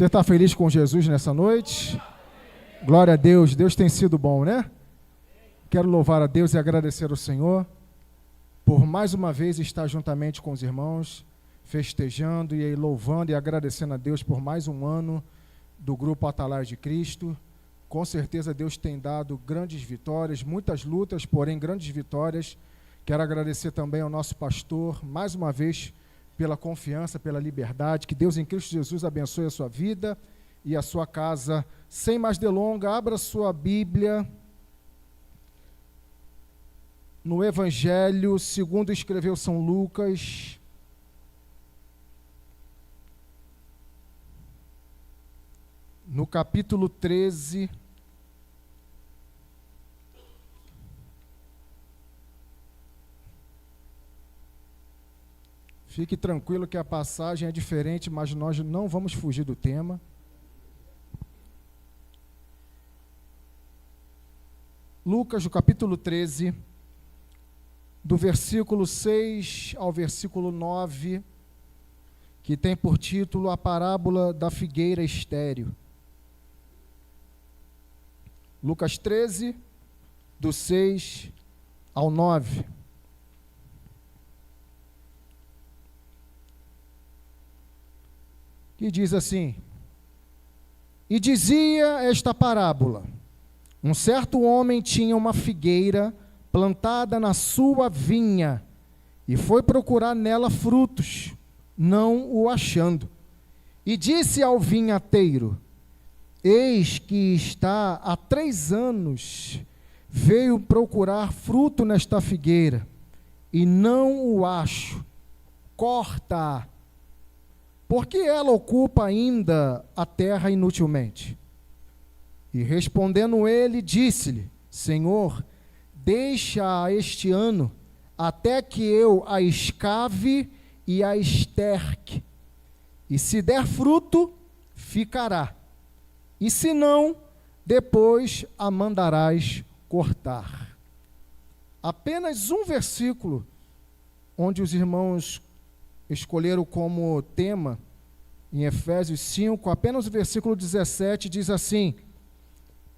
Você está feliz com Jesus nessa noite? Glória a Deus, Deus tem sido bom, né? Quero louvar a Deus e agradecer ao Senhor por mais uma vez estar juntamente com os irmãos, festejando e louvando e agradecendo a Deus por mais um ano do Grupo Atalaia de Cristo. Com certeza Deus tem dado grandes vitórias, muitas lutas, porém grandes vitórias. Quero agradecer também ao nosso pastor, mais uma vez, pela confiança, pela liberdade. Que Deus em Cristo Jesus abençoe a sua vida e a sua casa. Sem mais delongas, abra sua Bíblia no Evangelho segundo escreveu São Lucas, no capítulo 13, fique tranquilo que a passagem é diferente, mas nós não vamos fugir do tema. Lucas, no capítulo 13, do versículo 6 ao versículo 9, que tem por título a parábola da figueira estéril. Lucas 13, do 6 ao 9. Que diz assim: E dizia esta parábola: um certo homem tinha uma figueira plantada na sua vinha, e foi procurar nela frutos, não o achando. E disse ao vinhateiro: Eis que está há 3 anos, veio procurar fruto nesta figueira, e não o acho. Corta-a, porque ela ocupa ainda a terra inutilmente. E respondendo ele, disse-lhe: Senhor, deixa-a este ano, até que eu a escave e a esterque. E se der fruto, ficará. E se não, depois a mandarás cortar. Apenas um versículo, onde os irmãos escolheram como tema, em Efésios 5, apenas o versículo 17 diz assim: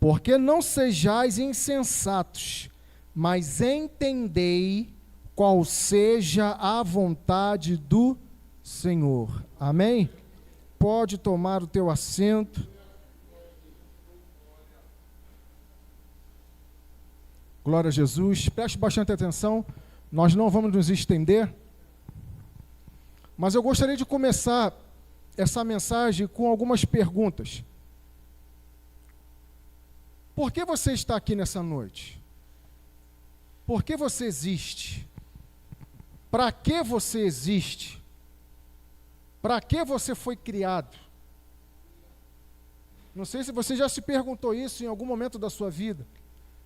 Porque não sejais insensatos, mas entendei qual seja a vontade do Senhor. Amém? Pode tomar o teu assento. Glória a Jesus. Preste bastante atenção, nós não vamos nos estender, mas eu gostaria de começar essa mensagem com algumas perguntas. Por que você está aqui nessa noite? Por que você existe? Para que você existe? Para que você foi criado? Não sei se você já se perguntou isso em algum momento da sua vida,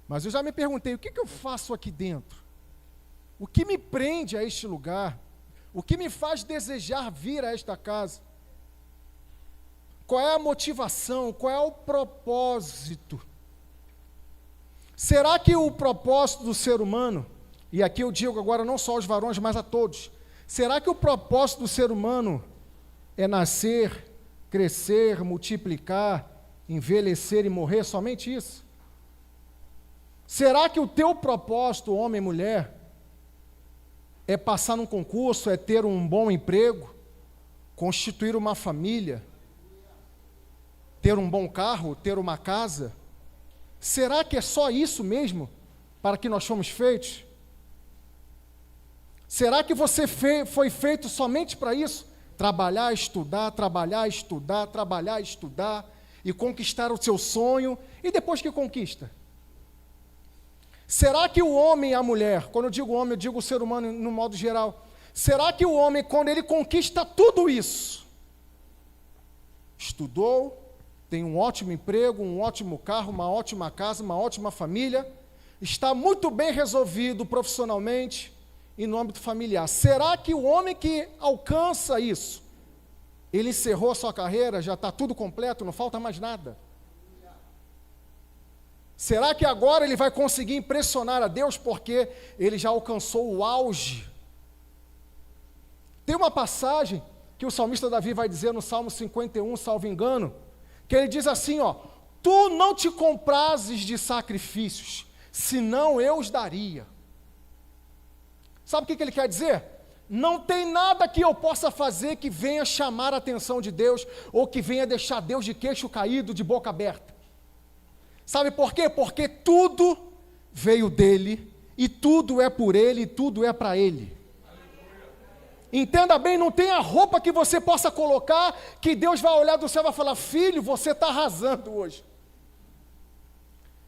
mas eu já me perguntei: o que eu faço aqui dentro? O que me prende a este lugar? O que me faz desejar vir a esta casa? Qual é a motivação? Qual é o propósito? Será que o propósito do ser humano, e aqui eu digo agora não só aos varões, mas a todos, será que o propósito do ser humano é nascer, crescer, multiplicar, envelhecer e morrer? Somente isso? Será que o teu propósito, homem e mulher, é passar num concurso, é ter um bom emprego, constituir uma família, ter um bom carro, ter uma casa? Será que é só isso mesmo para que nós fomos feitos? Será que você foi feito somente para isso? Trabalhar, estudar, trabalhar, estudar, trabalhar, estudar e conquistar o seu sonho, e depois que conquista? Será que o homem e a mulher, quando eu digo homem, eu digo o ser humano no modo geral, será que o homem, quando ele conquista tudo isso, estudou, tem um ótimo emprego, um ótimo carro, uma ótima casa, uma ótima família, está muito bem resolvido profissionalmente e no âmbito familiar, será que o homem que alcança isso, ele encerrou a sua carreira, já está tudo completo, não falta mais nada? Será que agora ele vai conseguir impressionar a Deus porque ele já alcançou o auge? Tem uma passagem que o salmista Davi vai dizer no Salmo 51, salvo engano, que ele diz assim, ó, tu não te comprases de sacrifícios, senão eu os daria. Sabe o que ele quer dizer? Não tem nada que eu possa fazer que venha chamar a atenção de Deus, ou que venha deixar Deus de queixo caído, de boca aberta. Sabe por quê? Porque tudo veio dele, e tudo é por ele, e tudo é para ele. Entenda bem, não tem a roupa que você possa colocar, que Deus vai olhar do céu e vai falar, filho, você está arrasando hoje.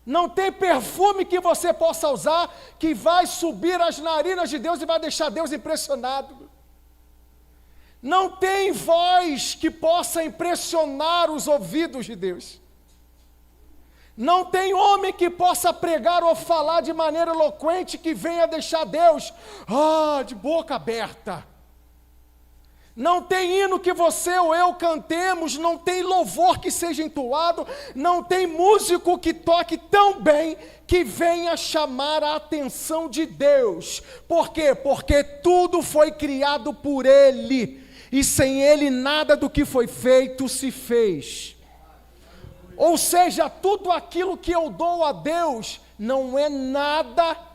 Não tem perfume que você possa usar, que vai subir as narinas de Deus e vai deixar Deus impressionado. Não tem voz que possa impressionar os ouvidos de Deus. Não tem homem que possa pregar ou falar de maneira eloquente que venha deixar Deus, de boca aberta. Não tem hino que você ou eu cantemos, não tem louvor que seja entoado, não tem músico que toque tão bem que venha chamar a atenção de Deus. Por quê? Porque tudo foi criado por Ele, e sem Ele nada do que foi feito se fez. Ou seja, tudo aquilo que eu dou a Deus não é nada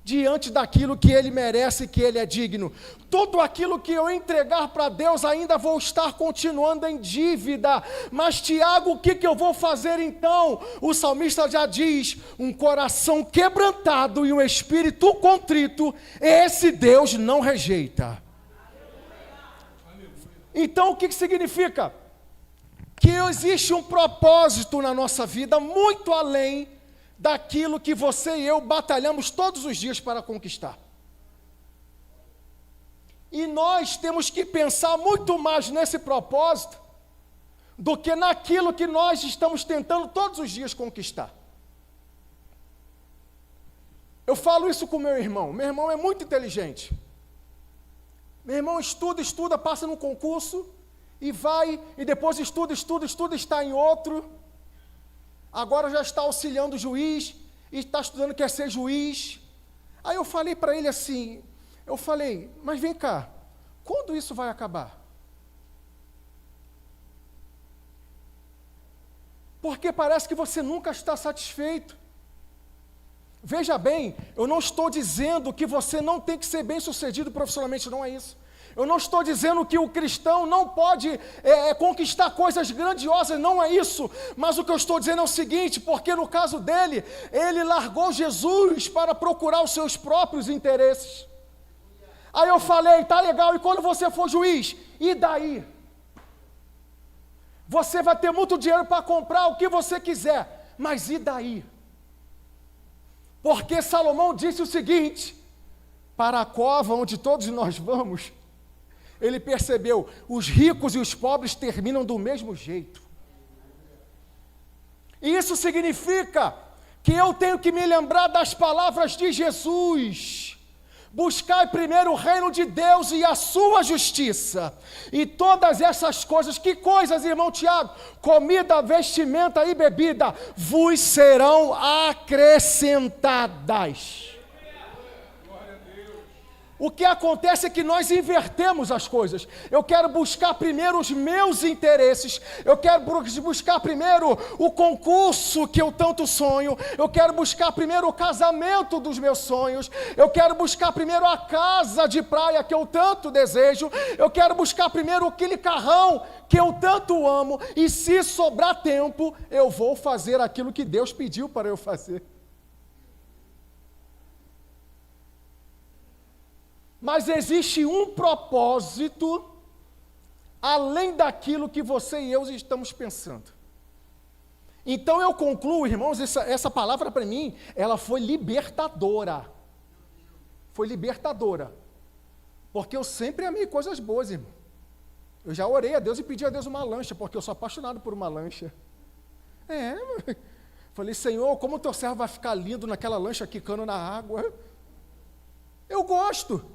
diante daquilo que Ele merece e que Ele é digno. Tudo aquilo que eu entregar para Deus, ainda vou estar continuando em dívida. Mas Tiago, o que eu vou fazer então? O salmista já diz, um coração quebrantado e um espírito contrito, esse Deus não rejeita. Então o que significa? Que existe um propósito na nossa vida, muito além daquilo que você e eu batalhamos todos os dias para conquistar. E nós temos que pensar muito mais nesse propósito do que naquilo que nós estamos tentando todos os dias conquistar. Eu falo isso com meu irmão é muito inteligente. Meu irmão estuda, passa num concurso e vai, e depois estuda, está em outro. Agora já está auxiliando o juiz, e está estudando, quer ser juiz. Aí eu falei para ele assim, mas vem cá, quando isso vai acabar? Porque parece que você nunca está satisfeito. Veja bem, eu não estou dizendo que você não tem que ser bem-sucedido profissionalmente, não é isso. Eu não estou dizendo que o cristão não pode conquistar coisas grandiosas, não é isso. Mas o que eu estou dizendo é o seguinte, porque no caso dele, ele largou Jesus para procurar os seus próprios interesses. Aí eu falei, tá legal, e quando você for juiz? E daí? Você vai ter muito dinheiro para comprar o que você quiser, mas e daí? Porque Salomão disse o seguinte, para a cova onde todos nós vamos, ele percebeu, os ricos e os pobres terminam do mesmo jeito. E isso significa que eu tenho que me lembrar das palavras de Jesus. Buscai primeiro o reino de Deus e a sua justiça. E todas essas coisas, que coisas, irmão Tiago? Comida, vestimenta e bebida vos serão acrescentadas. O que acontece é que nós invertemos as coisas. Eu quero buscar primeiro os meus interesses, eu quero buscar primeiro o concurso que eu tanto sonho, eu quero buscar primeiro o casamento dos meus sonhos, eu quero buscar primeiro a casa de praia que eu tanto desejo, eu quero buscar primeiro aquele carrão que eu tanto amo, e se sobrar tempo, eu vou fazer aquilo que Deus pediu para eu fazer. Mas existe um propósito além daquilo que você e eu estamos pensando. Então eu concluo, irmãos, essa palavra para mim, ela foi libertadora. Foi libertadora. Porque eu sempre amei coisas boas, irmão. Eu já orei a Deus e pedi a Deus uma lancha, porque eu sou apaixonado por uma lancha. Falei, Senhor, como o teu servo vai ficar lindo naquela lancha quicando na água? Eu gosto.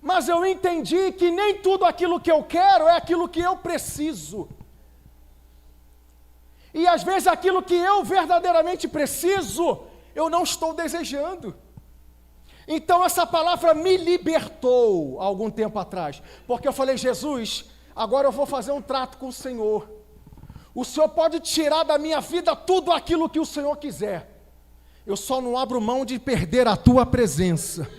Mas eu entendi que nem tudo aquilo que eu quero é aquilo que eu preciso. E às vezes aquilo que eu verdadeiramente preciso, eu não estou desejando. Então essa palavra me libertou há algum tempo atrás, porque eu falei: Jesus, agora eu vou fazer um trato com o Senhor. O Senhor pode tirar da minha vida tudo aquilo que o Senhor quiser. Eu só não abro mão de perder a tua presença.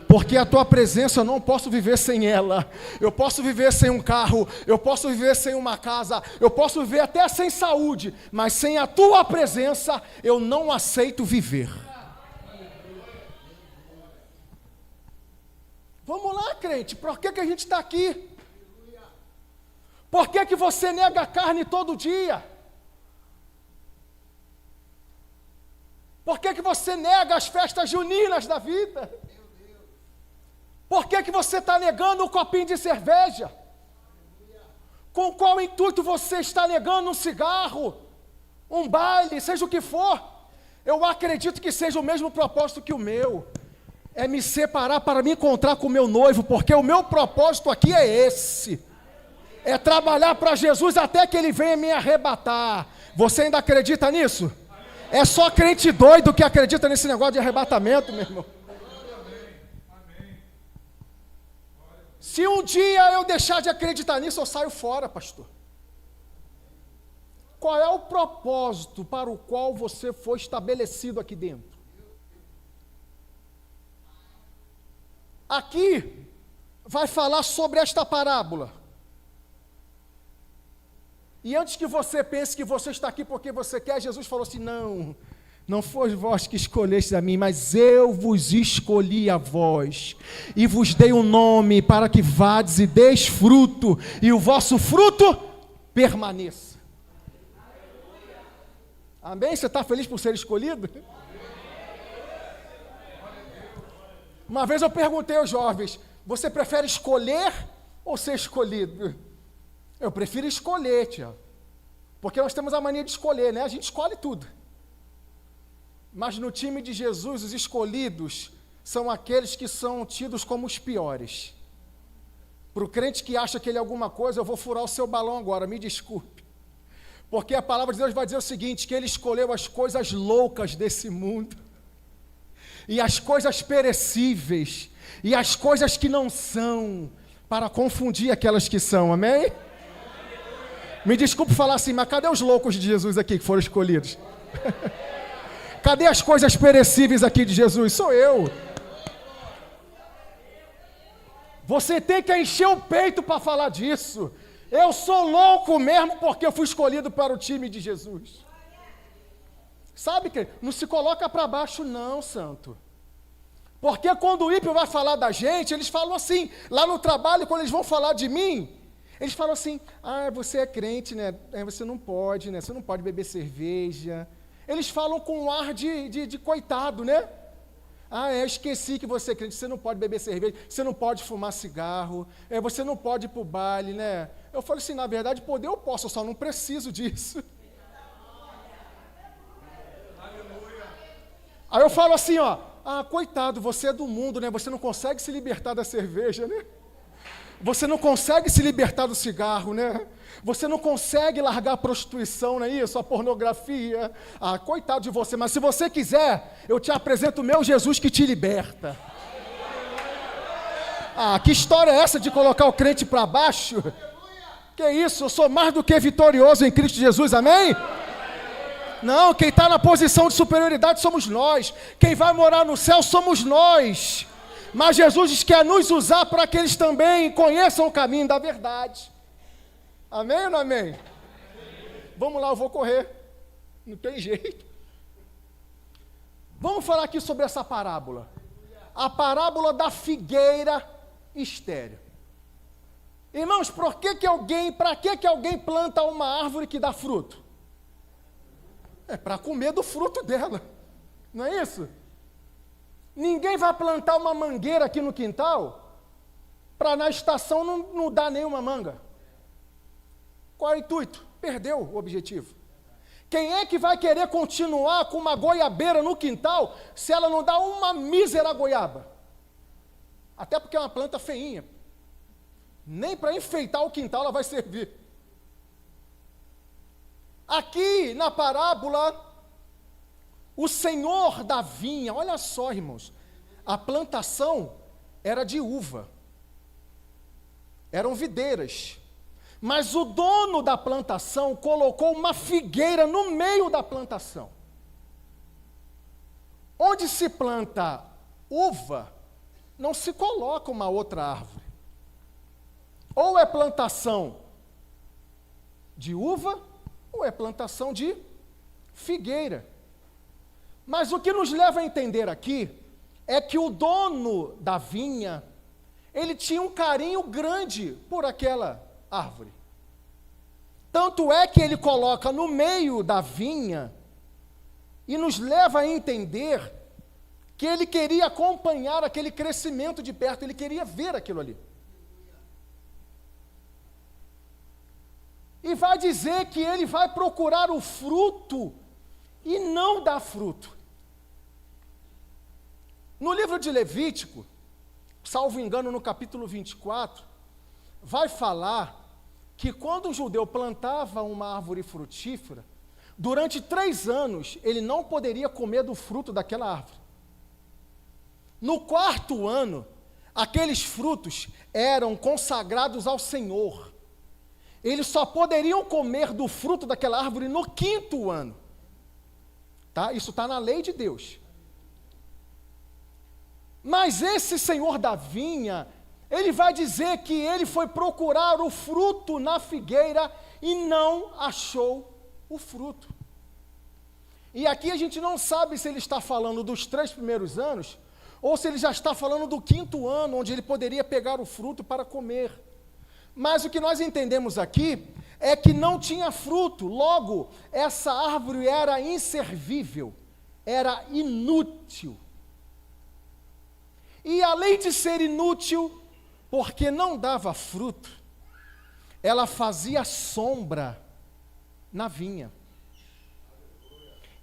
Porque a tua presença eu não posso viver sem ela. Eu posso viver sem um carro, eu posso viver sem uma casa, eu posso viver até sem saúde, mas sem a tua presença eu não aceito viver. Vamos lá, crente, por que a gente está aqui? Por que você nega a carne todo dia? Por que você nega as festas juninas da vida? Por que você está negando um copinho de cerveja? Com qual intuito você está negando um cigarro, um baile, seja o que for? Eu acredito que seja o mesmo propósito que o meu. É me separar para me encontrar com o meu noivo, porque o meu propósito aqui é esse. É trabalhar para Jesus até que Ele venha me arrebatar. Você ainda acredita nisso? É só crente doido que acredita nesse negócio de arrebatamento, meu irmão. Se um dia eu deixar de acreditar nisso, eu saio fora, pastor. Qual é o propósito para o qual você foi estabelecido aqui dentro? Aqui vai falar sobre esta parábola. E antes que você pense que você está aqui porque você quer, Jesus falou assim: não foi vós que escolhestes a mim, mas eu vos escolhi a vós, e vos dei um nome para que vades e deis fruto, e o vosso fruto permaneça. Amém? Você está feliz por ser escolhido? Uma vez eu perguntei aos jovens: você prefere escolher ou ser escolhido? Eu prefiro escolher, tia, porque nós temos a mania de escolher, né? A gente escolhe tudo. Mas no time de Jesus, os escolhidos são aqueles que são tidos como os piores. Para o crente que acha que ele é alguma coisa, eu vou furar o seu balão agora, me desculpe. Porque a palavra de Deus vai dizer o seguinte: que ele escolheu as coisas loucas desse mundo, e as coisas perecíveis, e as coisas que não são, para confundir aquelas que são, amém? Me desculpe falar assim, mas cadê os loucos de Jesus aqui que foram escolhidos? Cadê as coisas perecíveis aqui de Jesus? Sou eu. Você tem que encher o peito para falar disso. Eu sou louco mesmo porque eu fui escolhido para o time de Jesus. Sabe que não se coloca para baixo não, santo. Porque quando o ímpio vai falar da gente, eles falam assim, lá no trabalho, quando eles vão falar de mim, eles falam assim: você é crente, né? Você não pode, né? Você não pode beber cerveja. Eles falam com um ar de coitado, né? Eu esqueci que você é crente, você não pode beber cerveja, você não pode fumar cigarro, você não pode ir para o baile, né? Eu falo assim: na verdade, poder eu posso, eu só não preciso disso. Aí eu falo assim, coitado, você é do mundo, né? Você não consegue se libertar da cerveja, né? Você não consegue se libertar do cigarro, né? Você não consegue largar a prostituição, não é isso? A pornografia. Coitado de você, mas se você quiser, eu te apresento o meu Jesus que te liberta. Que história é essa de colocar o crente para baixo? Que isso, eu sou mais do que vitorioso em Cristo Jesus, amém? Não, quem está na posição de superioridade somos nós. Quem vai morar no céu somos nós. Mas Jesus quer nos usar para que eles também conheçam o caminho da verdade. Amém ou não amém? Vamos lá, eu vou correr. Não tem jeito. Vamos falar aqui sobre essa parábola. A parábola da figueira estéril. Irmãos, para que alguém planta uma árvore que dá fruto? É para comer do fruto dela. Não é isso? Ninguém vai plantar uma mangueira aqui no quintal para na estação não dar nenhuma manga. Qual é o intuito? Perdeu o objetivo. Quem é que vai querer continuar com uma goiabeira no quintal se ela não dá uma mísera goiaba? Até porque é uma planta feinha. Nem para enfeitar o quintal ela vai servir. Aqui na parábola, o senhor da vinha, olha só, irmãos, a plantação era de uva, eram videiras, mas o dono da plantação colocou uma figueira no meio da plantação. Onde se planta uva, não se coloca uma outra árvore. Ou é plantação de uva, ou é plantação de figueira. Mas o que nos leva a entender aqui é que o dono da vinha, ele tinha um carinho grande por aquela árvore. Tanto é que ele coloca no meio da vinha e nos leva a entender que ele queria acompanhar aquele crescimento de perto, ele queria ver aquilo ali. E vai dizer que ele vai procurar o fruto e não dá fruto. No livro de Levítico, salvo engano, no capítulo 24, vai falar que quando um judeu plantava uma árvore frutífera, durante 3 anos ele não poderia comer do fruto daquela árvore. No 4º ano, aqueles frutos eram consagrados ao Senhor. Eles só poderiam comer do fruto daquela árvore no 5º ano. Tá? Isso está na lei de Deus. Mas esse senhor da vinha, ele vai dizer que ele foi procurar o fruto na figueira e não achou o fruto. E aqui a gente não sabe se ele está falando dos 3 primeiros anos, ou se ele já está falando do 5º ano, onde ele poderia pegar o fruto para comer. Mas o que nós entendemos aqui é que não tinha fruto, logo, essa árvore era inservível, era inútil. E além de ser inútil, porque não dava fruto, ela fazia sombra na vinha.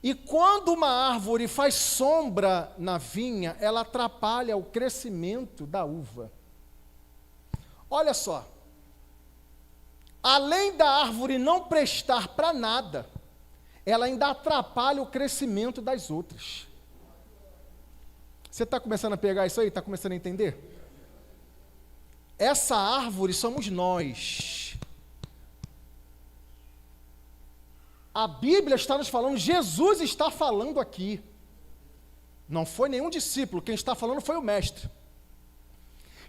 E quando uma árvore faz sombra na vinha, ela atrapalha o crescimento da uva. Olha só, além da árvore não prestar para nada, ela ainda atrapalha o crescimento das outras. Você está começando a pegar isso aí? Está começando a entender? Essa árvore somos nós. A Bíblia está nos falando, Jesus está falando aqui. Não foi nenhum discípulo, quem está falando foi o mestre.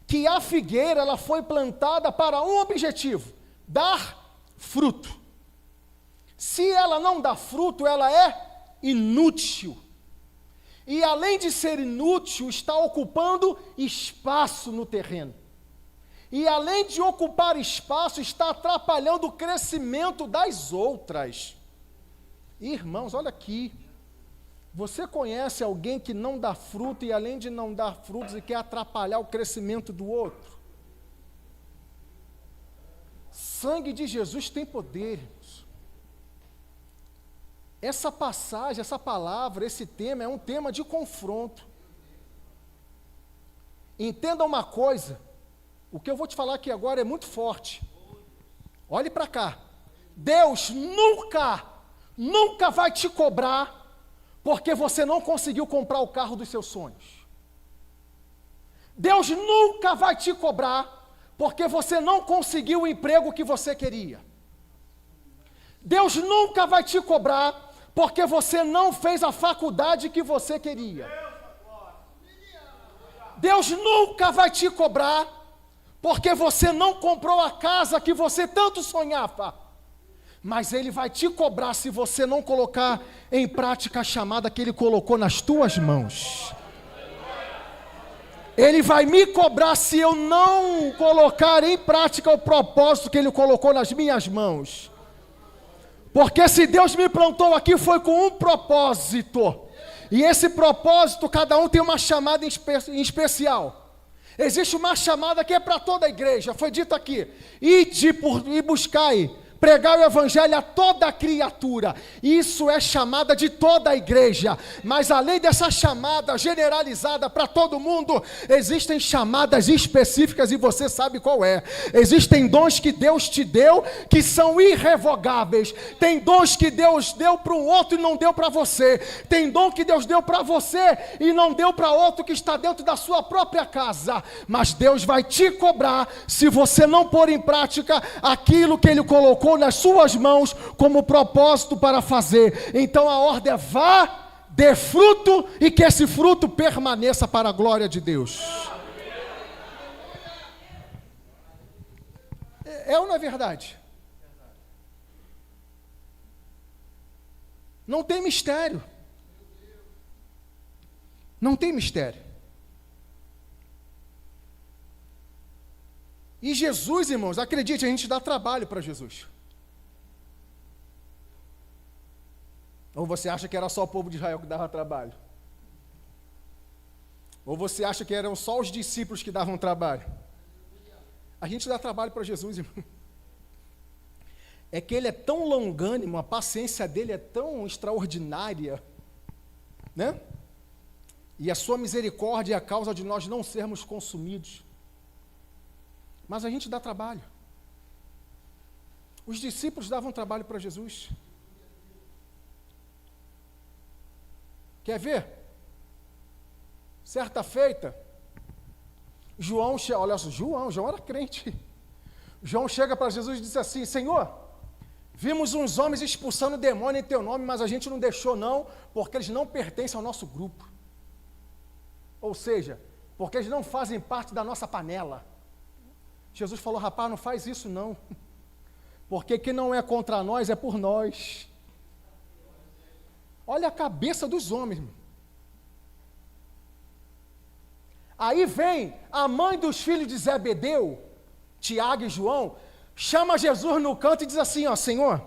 Que a figueira, ela foi plantada para um objetivo: dar fruto. Se ela não dá fruto, ela é inútil. E além de ser inútil, está ocupando espaço no terreno. E além de ocupar espaço, está atrapalhando o crescimento das outras. Irmãos, olha aqui. Você conhece alguém que não dá fruto e além de não dar frutos e quer atrapalhar o crescimento do outro? Sangue de Jesus tem poder, irmãos. Essa passagem, essa palavra, esse tema é um tema de confronto. Entenda uma coisa, o que eu vou te falar aqui agora é muito forte. Olhe para cá. Deus nunca vai te cobrar porque você não conseguiu comprar o carro dos seus sonhos. Deus nunca vai te cobrar porque você não conseguiu o emprego que você queria. Deus nunca vai te cobrar porque você não fez a faculdade que você queria. Deus nunca vai te cobrar porque você não comprou a casa que você tanto sonhava. Mas Ele vai te cobrar se você não colocar em prática a chamada que Ele colocou nas tuas mãos. Ele vai me cobrar se eu não colocar em prática o propósito que Ele colocou nas minhas mãos. Porque se Deus me plantou aqui foi com um propósito. E esse propósito, cada um tem uma chamada em especial. Existe uma chamada que é para toda a igreja. Foi dito aqui: ide e buscai pregar o evangelho a toda criatura. Isso é chamada de toda a igreja. Mas além dessa chamada generalizada para todo mundo, existem chamadas específicas e você sabe qual é. Existem dons que Deus te deu que são irrevogáveis. Tem dons que Deus deu para um outro e não deu para você. Tem dom que Deus deu para você e não deu para outro que está dentro da sua própria casa. Mas Deus vai te cobrar se você não pôr em prática aquilo que Ele colocou nas suas mãos como propósito para fazer. Então a ordem é: vá, dê fruto e que esse fruto permaneça para a glória de Deus. É ou não é verdade? Não tem mistério. Não tem mistério. E Jesus, irmãos, acredite, a gente dá trabalho para Jesus. Ou você acha que era só o povo de Israel que dava trabalho? Ou você acha que eram só os discípulos que davam trabalho? A gente dá trabalho para Jesus, irmão. É que Ele é tão longânimo, a paciência dEle é tão extraordinária, né? E a sua misericórdia é a causa de nós não sermos consumidos. Mas a gente dá trabalho. Os discípulos davam trabalho para Jesus. Quer ver? Certa feita, João era crente. João chega para Jesus e diz assim: Senhor, vimos uns homens expulsando demônio em teu nome, mas a gente não deixou não, porque eles não pertencem ao nosso grupo. Ou seja, porque eles não fazem parte da nossa panela. Jesus falou: rapaz, não faz isso não, porque quem não é contra nós é por nós. Olha a cabeça dos homens, irmão. Aí vem a mãe dos filhos de Zebedeu, Tiago e João, chama Jesus no canto e diz assim: ó, Senhor,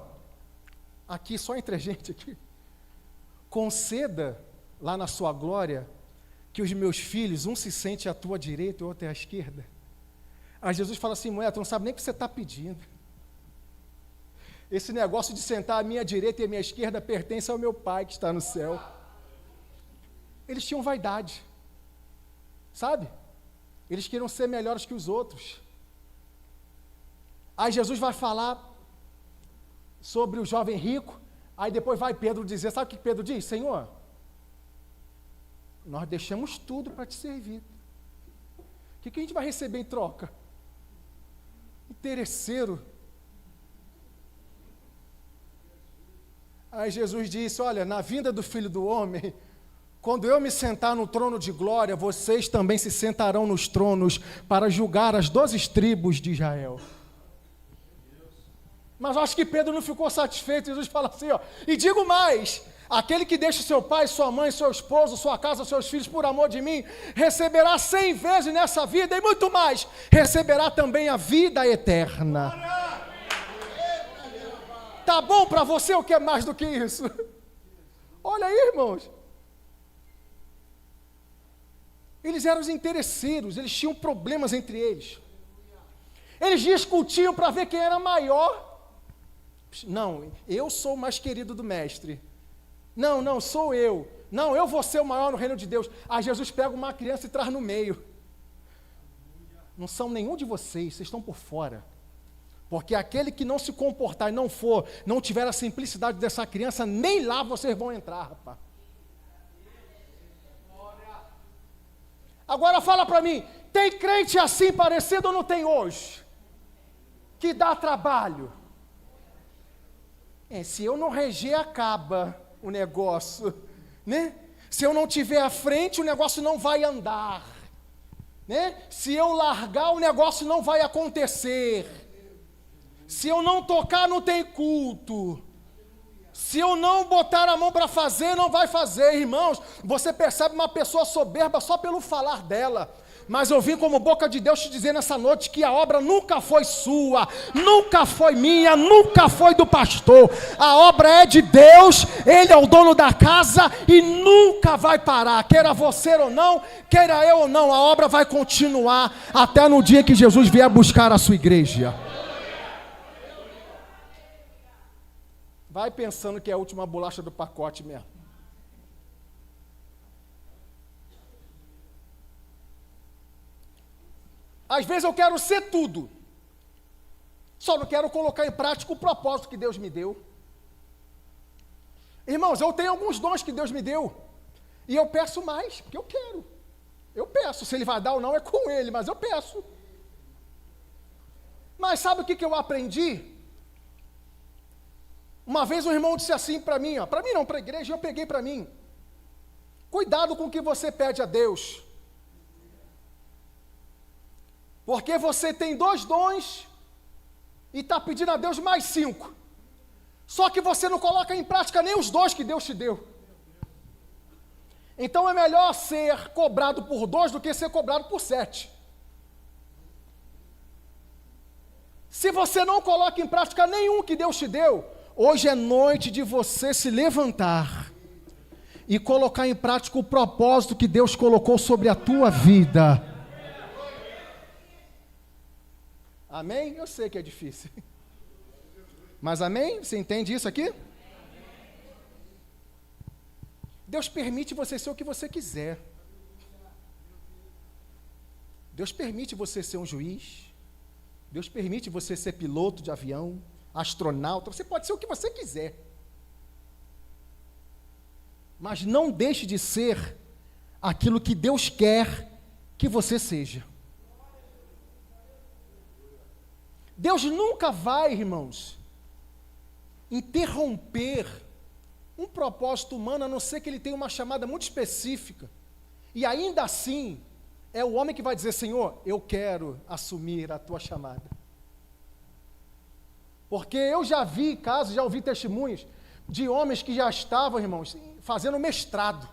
aqui só entre a gente aqui, conceda lá na sua glória que os meus filhos, um se sente à tua direita e o outro à esquerda. Aí Jesus fala assim: mulher, tu não sabe nem o que você está pedindo. Esse negócio de sentar à minha direita e à minha esquerda pertence ao meu Pai que está no céu. Eles tinham vaidade, sabe? Eles queriam ser melhores que os outros. Aí Jesus vai falar sobre o jovem rico, aí depois vai Pedro dizer, sabe o que Pedro diz? Senhor, nós deixamos tudo para te servir. O que a gente vai receber em troca? Interesseiro. Aí Jesus disse: olha, na vinda do Filho do Homem, quando eu me sentar no trono de glória, vocês também se sentarão nos tronos para julgar as 12 tribos de Israel. Mas eu acho que Pedro não ficou satisfeito. Jesus fala assim, ó, e digo mais: aquele que deixa seu pai, sua mãe, seu esposo, sua casa, seus filhos por amor de mim, receberá 100 vezes nessa vida e muito mais, receberá também a vida eterna. Tá bom para você ou quer mais do que isso? Olha aí, irmãos. Eles eram os interesseiros, eles tinham problemas entre eles. Eles discutiam para ver quem era maior. Não, eu sou o mais querido do mestre. Não, sou eu. Não, eu vou ser o maior no reino de Deus. Aí Jesus pega uma criança e traz no meio. Não são nenhum de vocês estão por fora. Porque aquele que não se comportar e não tiver a simplicidade dessa criança, nem lá vocês vão entrar, rapaz. Agora fala para mim, tem crente assim parecido ou não tem hoje? Que dá trabalho. Se eu não reger, acaba o negócio, né? Se eu não tiver à frente, o negócio não vai andar, né? Se eu largar, o negócio não vai acontecer. Se eu não tocar, não tem culto. Se eu não botar a mão para fazer, não vai fazer. Irmãos, você percebe uma pessoa soberba só pelo falar dela. Mas eu vim como boca de Deus te dizer nessa noite que a obra nunca foi sua, nunca foi minha, nunca foi do pastor. A obra é de Deus, Ele é o dono da casa e nunca vai parar. Queira você ou não, queira eu ou não, a obra vai continuar até no dia que Jesus vier buscar a sua igreja. Vai pensando que é a última bolacha do pacote mesmo. Às vezes eu quero ser tudo, só não quero colocar em prática o propósito que Deus me deu. Irmãos, eu tenho alguns dons que Deus me deu, e eu peço mais, porque eu quero. Eu peço, se Ele vai dar ou não é com Ele, mas eu peço. Mas sabe o que eu aprendi? Uma vez um irmão disse assim para mim, para mim não, para a igreja, eu peguei para mim. Cuidado com o que você pede a Deus. Porque você tem 2 dons e está pedindo a Deus mais 5. Só que você não coloca em prática nem os 2 que Deus te deu. Então é melhor ser cobrado por 2 do que ser cobrado por 7. Se você não coloca em prática nenhum que Deus te deu, hoje é noite de você se levantar e colocar em prática o propósito que Deus colocou sobre a tua vida. Amém? Eu sei que é difícil. Mas amém? Você entende isso aqui? Deus permite você ser o que você quiser. Deus permite você ser um juiz. Deus permite você ser piloto de avião, astronauta. Você pode ser o que você quiser. Mas não deixe de ser aquilo que Deus quer que você seja. Deus nunca vai, irmãos, interromper um propósito humano, a não ser que ele tenha uma chamada muito específica. E ainda assim, é o homem que vai dizer, Senhor, eu quero assumir a tua chamada. Porque eu já vi casos, já ouvi testemunhos de homens que já estavam, irmãos, fazendo mestrado.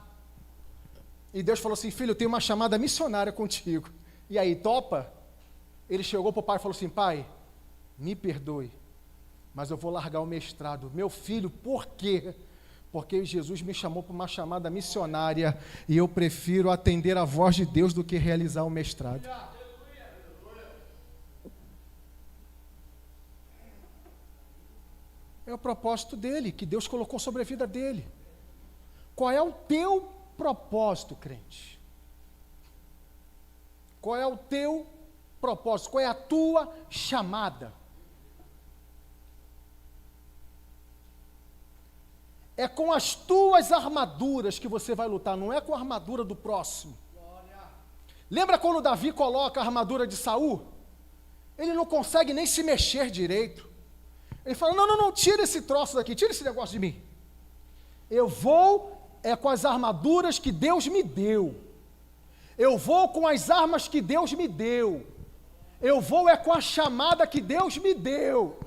E Deus falou assim, filho, eu tenho uma chamada missionária contigo. E aí, topa? Ele chegou para o pai e falou assim, pai, me perdoe, mas eu vou largar o mestrado. Meu filho, por quê? Porque Jesus me chamou para uma chamada missionária e eu prefiro atender a voz de Deus do que realizar o mestrado. É o propósito dele, que Deus colocou sobre a vida dele. Qual é o teu propósito, crente? Qual é o teu propósito? Qual é a tua chamada? É com as tuas armaduras que você vai lutar, não é com a armadura do próximo. Lembra quando Davi coloca a armadura de Saul? Ele não consegue nem se mexer direito. Ele fala, não, tira esse troço daqui, tira esse negócio de mim. Eu vou com as armaduras que Deus me deu. Eu vou com as armas que Deus me deu. Eu vou com a chamada que Deus me deu.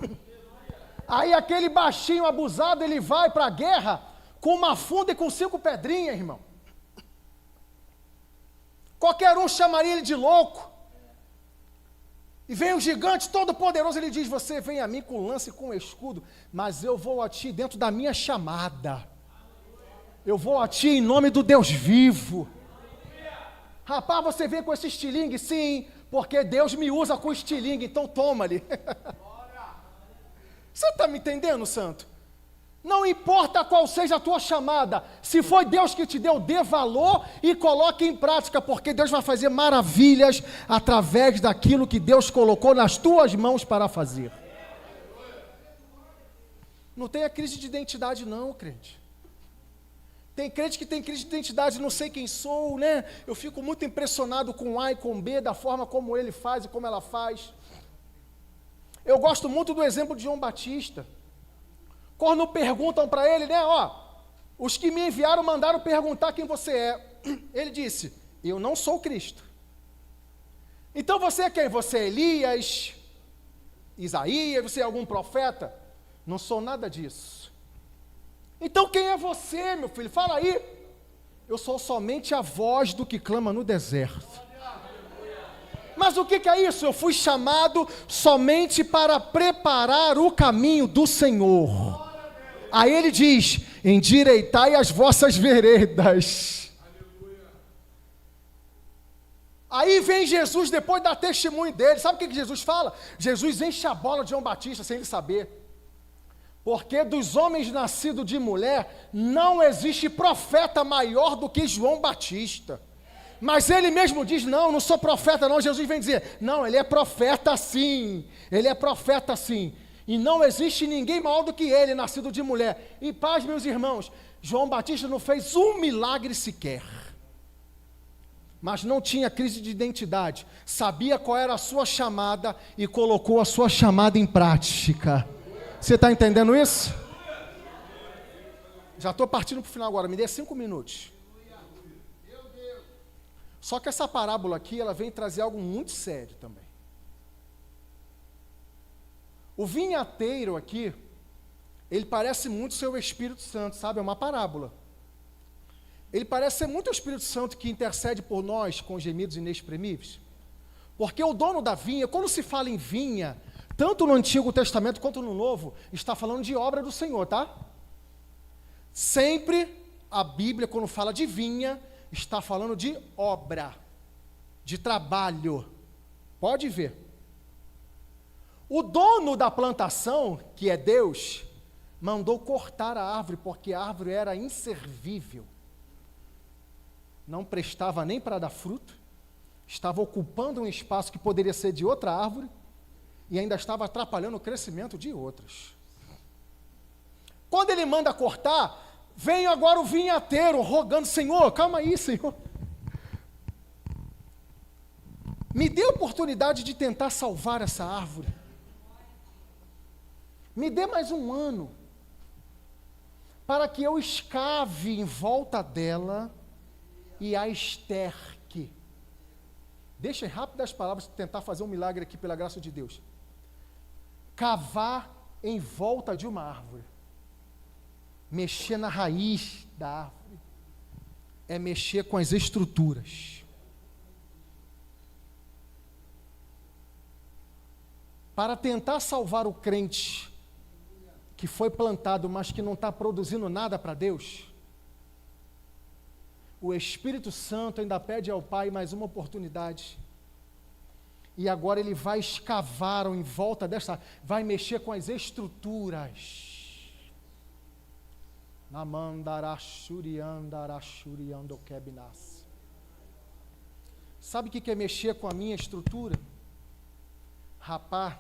Aí aquele baixinho abusado, ele vai para a guerra com uma funda e com 5 pedrinhas, irmão. Qualquer um chamaria ele de louco. E vem o gigante todo poderoso, ele diz, você vem a mim com lança e com escudo, mas eu vou a ti dentro da minha chamada. Eu vou a ti em nome do Deus vivo. Rapaz, você vem com esse estilingue? Sim, porque Deus me usa com estilingue, então toma-lhe. Você está me entendendo, santo? Não importa qual seja a tua chamada, se foi Deus que te deu, dê valor e coloque em prática, porque Deus vai fazer maravilhas através daquilo que Deus colocou nas tuas mãos para fazer. Não tenha crise de identidade não, crente. Tem crente que tem crise de identidade, não sei quem sou, né? Eu fico muito impressionado com A e com B, da forma como ele faz e como ela faz. Eu gosto muito do exemplo de João Batista. Quando perguntam para ele, né, os que me enviaram mandaram perguntar quem você é. Ele disse, eu não sou Cristo. Então você é quem? Você é Elias, Isaías, você é algum profeta? Não sou nada disso. Então quem é você, meu filho? Fala aí. Eu sou somente a voz do que clama no deserto. Mas o que é isso? Eu fui chamado somente para preparar o caminho do Senhor. Aí ele diz, endireitai as vossas veredas. Aí vem Jesus, depois dá testemunho dele. Sabe o que Jesus fala? Jesus enche a bola de João Batista sem ele saber. Porque dos homens nascidos de mulher, não existe profeta maior do que João Batista. Mas ele mesmo diz, não sou profeta não. Jesus vem dizer, não, ele é profeta sim. Ele é profeta sim. E não existe ninguém maior do que ele, nascido de mulher. E paz, meus irmãos, João Batista não fez um milagre sequer. Mas não tinha crise de identidade. Sabia qual era a sua chamada e colocou a sua chamada em prática. Você está entendendo isso? Já estou partindo para o final agora, me dê 5 minutos. Só que essa parábola aqui, ela vem trazer algo muito sério também. O vinhateiro aqui, ele parece muito ser o Espírito Santo, sabe? É uma parábola. Ele parece ser muito o Espírito Santo que intercede por nós com gemidos inexprimíveis. Porque o dono da vinha, quando se fala em vinha, tanto no Antigo Testamento quanto no Novo, está falando de obra do Senhor, tá? Sempre a Bíblia, quando fala de vinha, está falando de obra, de trabalho. Pode ver. O dono da plantação, que é Deus, mandou cortar a árvore, porque a árvore era inservível. Não prestava nem para dar fruto, estava ocupando um espaço que poderia ser de outra árvore, e ainda estava atrapalhando o crescimento de outras. Quando ele manda cortar, vem agora o vinhateiro rogando, Senhor, calma aí, Senhor. Me dê a oportunidade de tentar salvar essa árvore. Me dê mais um ano, para que eu escave em volta dela e a esterque. Deixem rápido as palavras, tentar fazer um milagre aqui pela graça de Deus. Cavar em volta de uma árvore. Mexer na raiz da árvore. É mexer com as estruturas. Para tentar salvar o crente que foi plantado, mas que não está produzindo nada para Deus, o Espírito Santo ainda pede ao Pai mais uma oportunidade. E agora ele vai escavar em volta dessa, vai mexer com as estruturas. Sabe o que é mexer com a minha estrutura? Rapaz,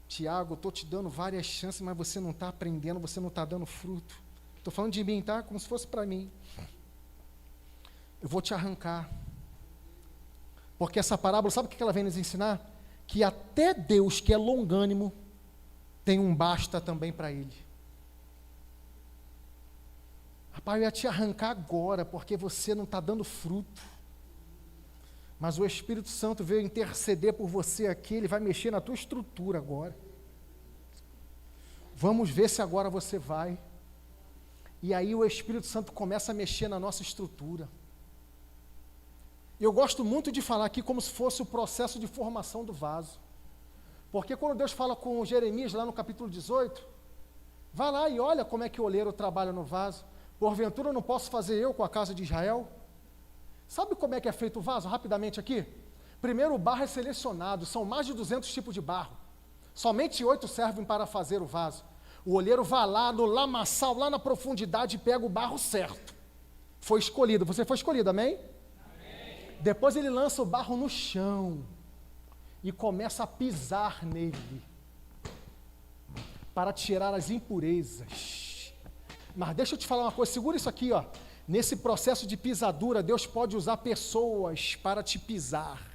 Tiago, estou te dando várias chances, mas você não está aprendendo, você não está dando fruto. Estou falando de mim, tá? Como se fosse para mim. Eu vou te arrancar. Porque essa parábola, sabe o que ela vem nos ensinar? Que até Deus, que é longânimo, tem um basta também para Ele. Rapaz, eu ia te arrancar agora, porque você não está dando fruto. Mas o Espírito Santo veio interceder por você aqui, ele vai mexer na tua estrutura agora. Vamos ver se agora você vai. E aí o Espírito Santo começa a mexer na nossa estrutura. Eu gosto muito de falar aqui como se fosse o processo de formação do vaso. Porque quando Deus fala com Jeremias, lá no capítulo 18, vai lá e olha como é que o oleiro trabalha no vaso. Porventura eu não posso fazer eu com a casa de Israel? Sabe como é que é feito o vaso? Rapidamente aqui. Primeiro o barro é selecionado, são mais de 200 tipos de barro. Somente 8 servem para fazer o vaso. O oleiro vai lá no lamaçal, lá na profundidade, e pega o barro certo. Foi escolhido. Você foi escolhido, amém? Amém. Depois ele lança o barro no chão e começa a pisar nele para tirar as impurezas. Mas deixa eu te falar uma coisa, segura isso aqui, ó. Nesse processo de pisadura, Deus pode usar pessoas para te pisar.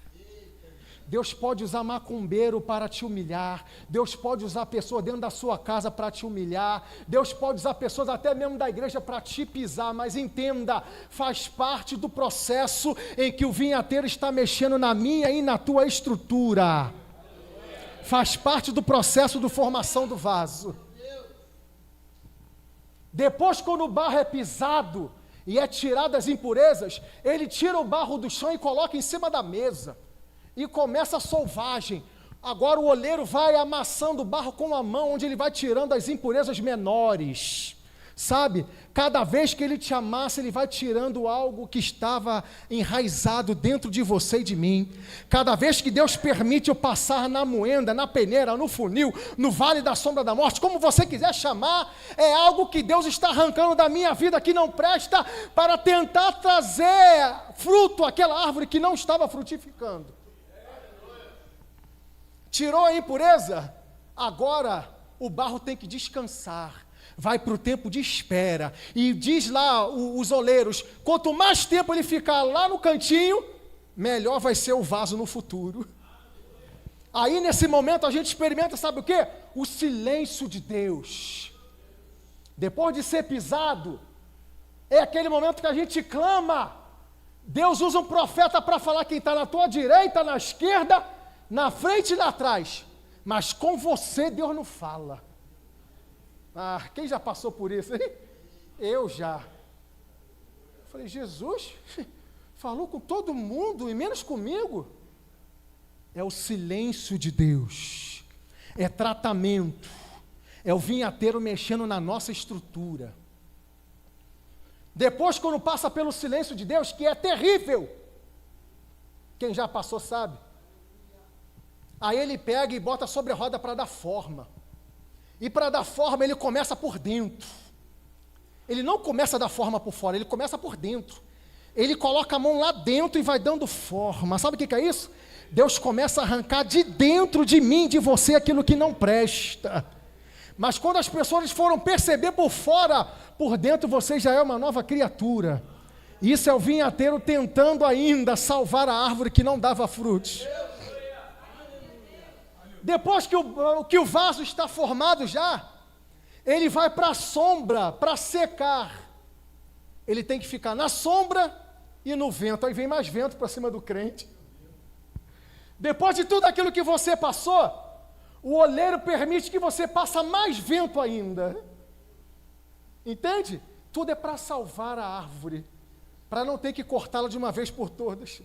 Deus pode usar macumbeiro para te humilhar. Deus pode usar pessoas dentro da sua casa para te humilhar. Deus pode usar pessoas até mesmo da igreja para te pisar. Mas entenda, faz parte do processo em que o vinhateiro está mexendo na minha e na tua estrutura. Faz parte do processo de formação do vaso. Depois, quando o barro é pisado e é tirado as impurezas, ele tira o barro do chão e coloca em cima da mesa. E começa a solvagem. Agora o oleiro vai amassando o barro com a mão, onde ele vai tirando as impurezas menores. Sabe, cada vez que Ele te amassa, Ele vai tirando algo que estava enraizado dentro de você e de mim. Cada vez que Deus permite eu passar na moenda, na peneira, no funil, no vale da sombra da morte, como você quiser chamar, é algo que Deus está arrancando da minha vida que não presta, para tentar trazer fruto àquela árvore que não estava frutificando. Tirou a impureza, agora o barro tem que descansar. Vai para o tempo de espera, e diz lá os oleiros, quanto mais tempo ele ficar lá no cantinho, melhor vai ser o vaso no futuro. Aí nesse momento a gente experimenta, sabe o quê? O silêncio de Deus. Depois de ser pisado, é aquele momento que a gente clama. Deus usa um profeta para falar quem está na tua direita, na esquerda, na frente e atrás, mas com você Deus não fala. Quem já passou por isso, hein? Eu já. Falei, Jesus, falou com todo mundo e menos comigo. É o silêncio de Deus, é tratamento, é o vinhateiro mexendo na nossa estrutura. Depois, quando passa pelo silêncio de Deus, que é terrível, quem já passou sabe, aí ele pega e bota sobre a roda para dar forma. E para dar forma, ele começa por dentro. Ele não começa a dar forma por fora, ele começa por dentro. Ele coloca a mão lá dentro e vai dando forma. Sabe o que é isso? Deus começa a arrancar de dentro de mim, de você, aquilo que não presta. Mas quando as pessoas foram perceber por fora, por dentro você já é uma nova criatura. Isso é o vinhateiro tentando ainda salvar a árvore que não dava frutos. Depois que o vaso está formado já, ele vai para a sombra, para secar. Ele tem que ficar na sombra e no vento. Aí vem mais vento para cima do crente. Depois de tudo aquilo que você passou, o oleiro permite que você passe mais vento ainda. Entende? Tudo é para salvar a árvore, para não ter que cortá-la de uma vez por todas.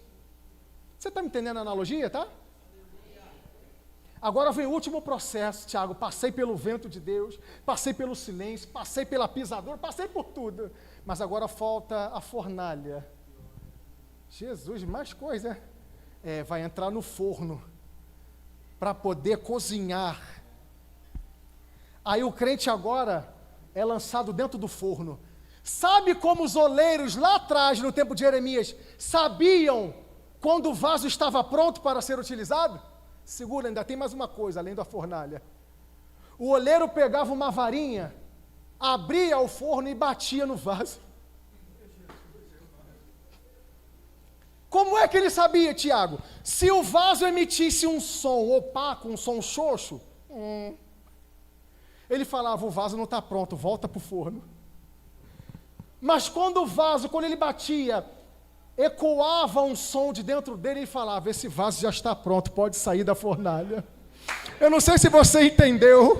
Você está me entendendo a analogia, tá? Agora vem o último processo, Tiago. Passei pelo vento de Deus, passei pelo silêncio, passei pela pisadora, passei por tudo. Mas agora falta a fornalha. Jesus, mais coisa. Vai entrar no forno para poder cozinhar. Aí o crente agora é lançado dentro do forno. Sabe como os oleiros lá atrás, no tempo de Jeremias, sabiam quando o vaso estava pronto para ser utilizado? Segura, ainda tem mais uma coisa, além da fornalha. O oleiro pegava uma varinha, abria o forno e batia no vaso. Como é que ele sabia, Tiago? Se o vaso emitisse um som opaco, um som xoxo, ele falava, o vaso não está pronto, volta para o forno. Mas quando o vaso, quando ele batia, ecoava um som de dentro dele, ele falava, esse vaso já está pronto, pode sair da fornalha. Eu não sei se você entendeu.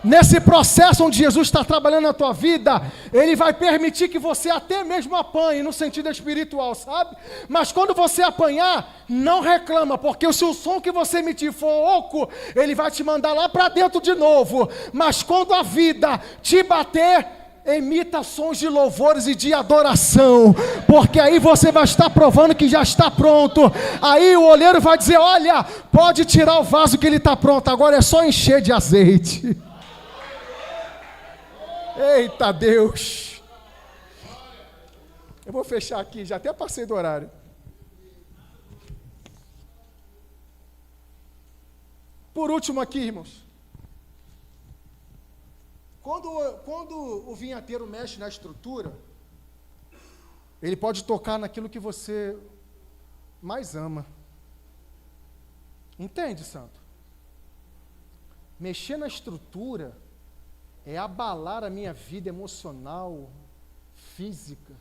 Nesse processo onde Jesus está trabalhando na tua vida, Ele vai permitir que você até mesmo apanhe, no sentido espiritual, sabe? Mas quando você apanhar, não reclama, porque se o som que você emitir for oco, Ele vai te mandar lá para dentro de novo. Mas quando a vida te bater, emita sons de louvores e de adoração, porque aí você vai estar provando que já está pronto. Aí o oleiro vai dizer, olha, pode tirar o vaso que ele está pronto, agora é só encher de azeite. Eita Deus! Eu vou fechar aqui, já até passei do horário. Por último aqui, irmãos. Quando o vinhateiro mexe na estrutura, ele pode tocar naquilo que você mais ama. Entende, santo? Mexer na estrutura é abalar a minha vida emocional, física.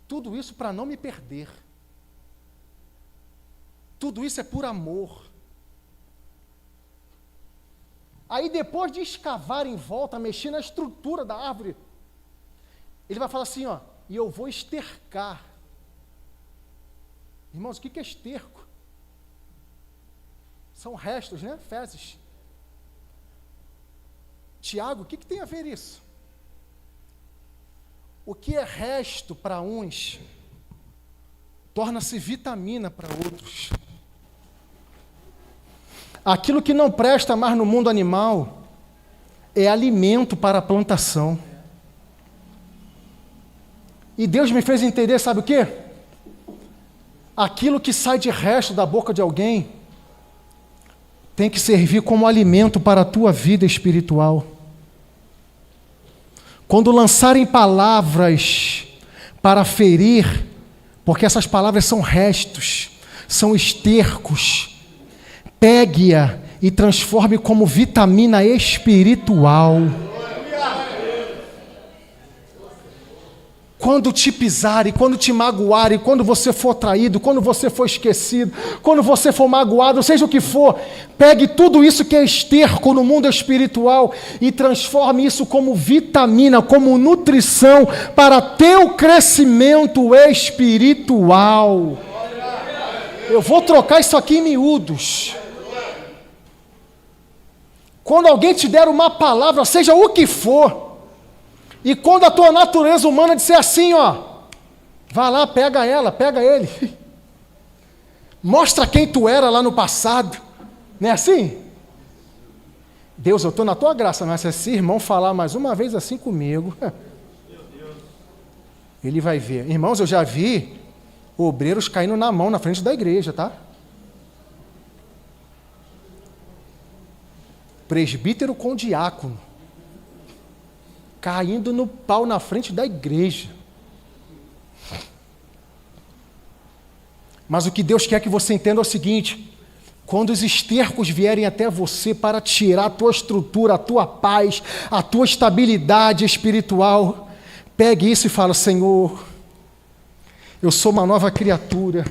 Tudo isso para não me perder. Tudo isso é por amor. Aí depois de escavar em volta, mexer na estrutura da árvore, ele vai falar assim, ó, e eu vou estercar. Irmãos, o que é esterco? São restos, né? Fezes. Tiago, o que tem a ver isso? O que é resto para uns, torna-se vitamina para outros. Aquilo que não presta mais no mundo animal é alimento para a plantação. E Deus me fez entender, sabe o quê? Aquilo que sai de resto da boca de alguém tem que servir como alimento para a tua vida espiritual. Quando lançarem palavras para ferir, porque essas palavras são restos, são estercos, pegue-a e transforme como vitamina espiritual. Quando te pisarem, quando te magoarem, quando você for traído, quando você for esquecido, quando você for magoado, seja o que for, pegue tudo isso que é esterco no mundo espiritual e transforme isso como vitamina, como nutrição para teu crescimento espiritual. Eu vou trocar isso aqui em miúdos. Quando alguém te der uma palavra, seja o que for, e quando a tua natureza humana disser assim, ó, vai lá, pega ela, pega ele. Mostra quem tu era lá no passado. Não é assim? Deus, eu estou na tua graça, mas se esse irmão falar mais uma vez assim comigo, ele vai ver. Irmãos, eu já vi obreiros caindo na mão na frente da igreja, tá? Presbítero com diácono caindo no pau na frente da igreja. Mas o que Deus quer que você entenda é o seguinte: quando os estercos vierem até você para tirar a tua estrutura, a tua paz, a tua estabilidade espiritual, pegue isso e fala: Senhor, eu sou uma nova criatura.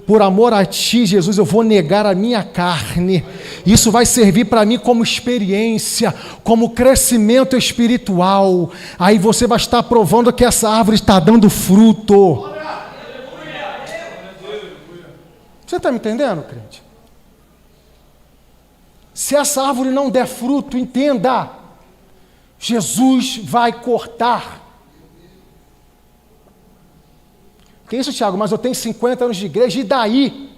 Por amor a Ti, Jesus, eu vou negar a minha carne. Isso vai servir para mim como experiência, como crescimento espiritual. Aí você vai estar provando que essa árvore está dando fruto. Você está me entendendo, crente? Se essa árvore não der fruto, entenda, Jesus vai cortar. Que isso, Tiago? Mas eu tenho 50 anos de igreja, e daí?